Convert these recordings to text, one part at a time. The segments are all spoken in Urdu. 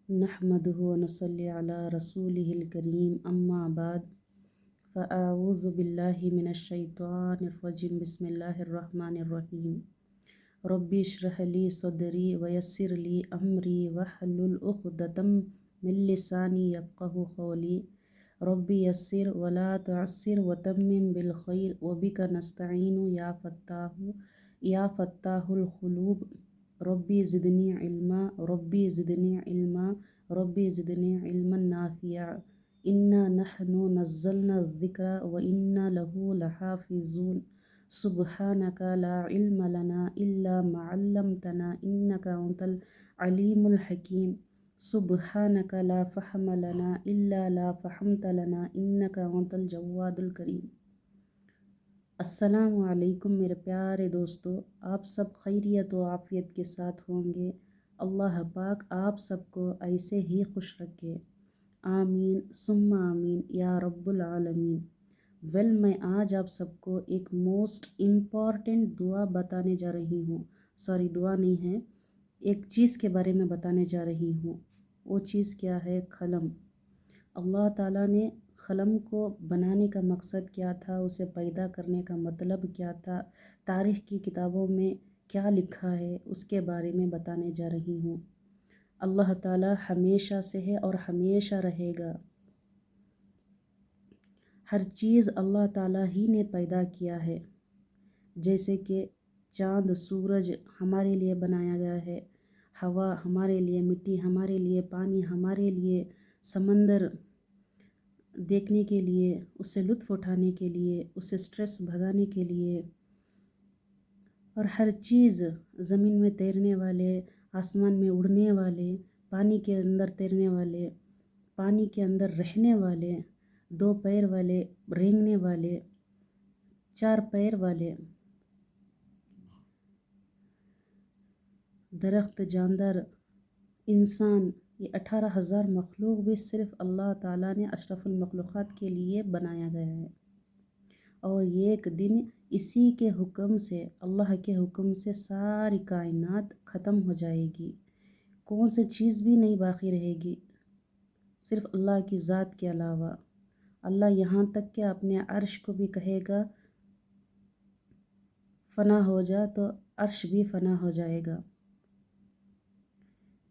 نحمده ونصلي على رسوله الكريم أما بعد فأعوذ بالله من الشيطان الرجيم بسم الله الرحمن الرحيم ربي اشرح لي صدري ويسر لي أمري واحلل عقدة من لساني يفقه قولي ربي يسر ولا تعسر وتمم بالخير وبك نستعين يا فتاح القلوب ربي زدني علما ربي زدني علما ربي زدني علما نافعا إنا نحن نزلنا الذكر وإنا له لحافظون سبحانك لا علم لنا إلا ما علمتنا إنك أنت العليم الحكيم سبحانك لا فهم لنا إلا لا فهمت لنا إنك أنت الجواد الكريم۔ السلام علیکم میرے پیارے دوستو، آپ سب خیریت و عافیت کے ساتھ ہوں گے۔ اللہ پاک آپ سب کو ایسے ہی خوش رکھے، آمین ثم آمین یا رب العالمین۔ میں آج آپ سب کو ایک موسٹ امپورٹنٹ دعا بتانے جا رہی ہوں، دعا نہیں ہے، ایک چیز کے بارے میں بتانے جا رہی ہوں۔ وہ چیز کیا ہے؟ قلم۔ اللہ تعالیٰ نے قلم کو بنانے کا مقصد کیا تھا، اسے پیدا کرنے کا مطلب کیا تھا، تاریخ کی کتابوں میں کیا لکھا ہے، اس کے بارے میں بتانے جا رہی ہوں۔ اللہ تعالیٰ ہمیشہ سے ہے اور ہمیشہ رہے گا۔ ہر چیز اللہ تعالیٰ ہی نے پیدا کیا ہے، جیسے کہ چاند سورج ہمارے لیے بنایا گیا ہے، ہوا ہمارے لیے، مٹی ہمارے لیے، پانی ہمارے لیے، سمندر دیکھنے کے لیے، اس سے لطف اٹھانے کے لیے، اس سے سٹریس بھگانے کے لیے، اور ہر چیز زمین میں تیرنے والے، آسمان میں اڑنے والے، پانی کے اندر تیرنے والے، پانی کے اندر رہنے والے، 2 پیر والے، رینگنے والے، 4 پیر والے، درخت، جاندار، انسان، یہ 18,000 مخلوق بھی صرف اللہ تعالیٰ نے اشرف المخلوقات کے لیے بنایا گیا ہے۔ اور ایک دن اسی کے حکم سے، اللہ کے حکم سے ساری کائنات ختم ہو جائے گی، کون سی چیز بھی نہیں باقی رہے گی صرف اللہ کی ذات کے علاوہ۔ اللہ یہاں تک کہ اپنے عرش کو بھی کہے گا فنا ہو جا، تو عرش بھی فنا ہو جائے گا،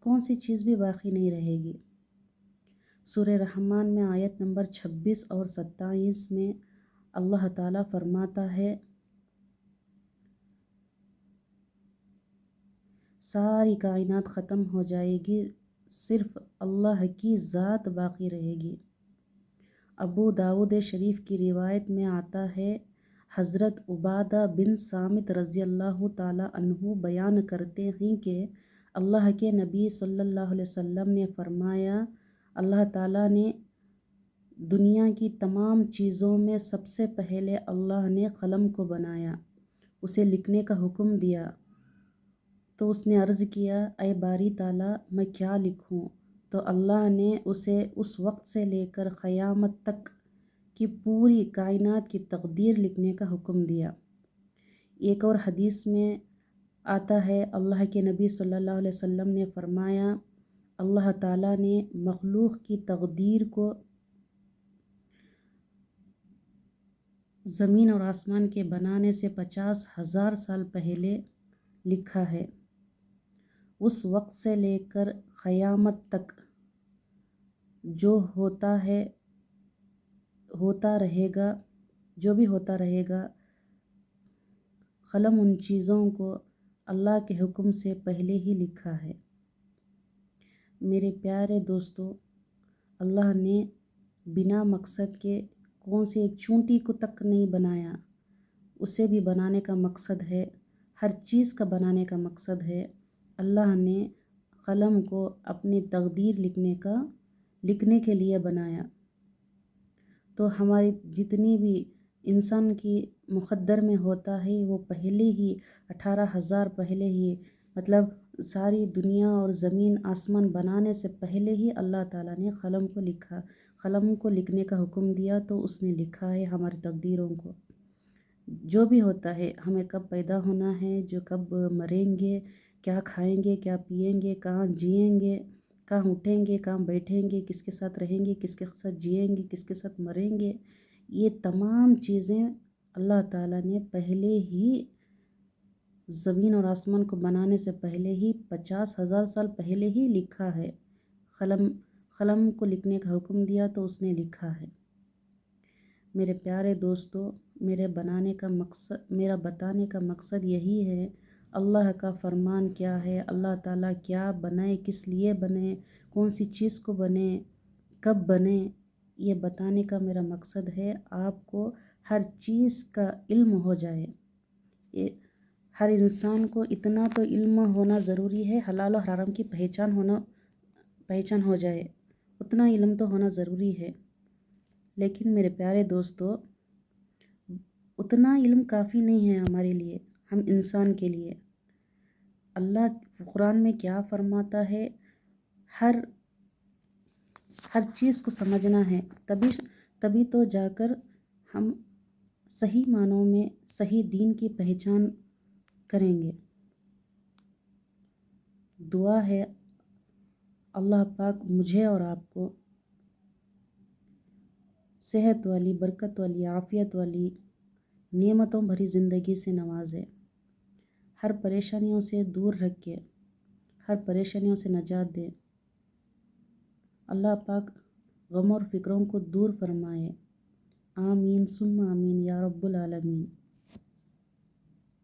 کون سی چیز بھی باقی نہیں رہے گی۔ سورہ رحمان میں آیت نمبر 26 اور 27 میں اللہ تعالیٰ فرماتا ہے، ساری کائنات ختم ہو جائے گی، صرف اللہ کی ذات باقی رہے گی۔ ابو داؤد شریف کی روایت میں آتا ہے، حضرت عبادہ بن صامت رضی اللہ تعالیٰ عنہ بیان کرتے ہیں کہ اللہ کے نبی صلی اللہ علیہ وسلم نے فرمایا، اللہ تعالیٰ نے دنیا کی تمام چیزوں میں سب سے پہلے اللہ نے قلم کو بنایا، اسے لکھنے کا حکم دیا، تو اس نے عرض کیا، اے باری تعالیٰ میں کیا لکھوں؟ تو اللہ نے اسے اس وقت سے لے کر قیامت تک کی پوری کائنات کی تقدیر لکھنے کا حکم دیا۔ ایک اور حدیث میں آتا ہے، اللہ کے نبی صلی اللہ علیہ وسلم نے فرمایا، اللہ تعالیٰ نے مخلوق کی تقدیر کو زمین اور آسمان کے بنانے سے 50,000 سال پہلے لکھا ہے۔ اس وقت سے لے کر قیامت تک جو ہوتا ہے، ہوتا رہے گا، جو بھی ہوتا رہے گا، قلم ان چیزوں کو اللہ کے حکم سے پہلے ہی لکھا ہے۔ میرے پیارے دوستو، اللہ نے بنا مقصد کے کون سی ایک چونٹی کو تک نہیں بنایا، اسے بھی بنانے کا مقصد ہے، ہر چیز کا بنانے کا مقصد ہے۔ اللہ نے قلم کو اپنی تقدیر لکھنے کے لیے بنایا، تو ہماری جتنی بھی انسان کی مقدر میں ہوتا ہے، وہ پہلے ہی 18,000 پہلے ہی، مطلب ساری دنیا اور زمین آسمان بنانے سے پہلے ہی اللہ تعالیٰ نے قلم کو لکھا، قلم کو لکھنے کا حکم دیا، تو اس نے لکھا ہے ہماری تقدیروں کو، جو بھی ہوتا ہے، ہمیں کب پیدا ہونا ہے، جو کب مریں گے، کیا کھائیں گے، کیا پئیں گے، کہاں جئیں گے، کہاں اٹھیں گے، کہاں بیٹھیں گے، کس کے ساتھ رہیں گے، کس کے ساتھ جئیں گے، کس کے ساتھ مریں گے، یہ تمام چیزیں اللہ تعالیٰ نے پہلے ہی زمین اور آسمان کو بنانے سے پہلے ہی 50,000 سال پہلے ہی لکھا ہے۔ قلم کو لکھنے کا حکم دیا تو اس نے لکھا ہے۔ میرے پیارے دوستو، میرا بتانے کا مقصد یہی ہے، اللہ کا فرمان کیا ہے، اللہ تعالیٰ کیا بنائے، کس لیے بنے، کون سی چیز کو بنے، کب بنے، یہ بتانے کا میرا مقصد ہے آپ کو ہر چیز کا علم ہو جائے۔ ہر انسان کو اتنا تو علم ہونا ضروری ہے، حلال و حرام کی پہچان ہو جائے، اتنا علم تو ہونا ضروری ہے۔ لیکن میرے پیارے دوستو، اتنا علم کافی نہیں ہے ہمارے لیے، ہم انسان کے لیے۔ اللہ قرآن میں کیا فرماتا ہے، ہر چیز کو سمجھنا ہے، تبھی تو جا کر ہم صحیح معنوں میں صحیح دین کی پہچان کریں گے۔ دعا ہے اللہ پاک مجھے اور آپ کو صحت والی، برکت والی، عافیت والی، نعمتوں بھری زندگی سے نوازے، ہر پریشانیوں سے دور رکھ کے، ہر پریشانیوں سے نجات دے۔ اللہ پاک غم اور فکروں کو دور فرمائے۔ آمین ثم آمین یا رب العالمین۔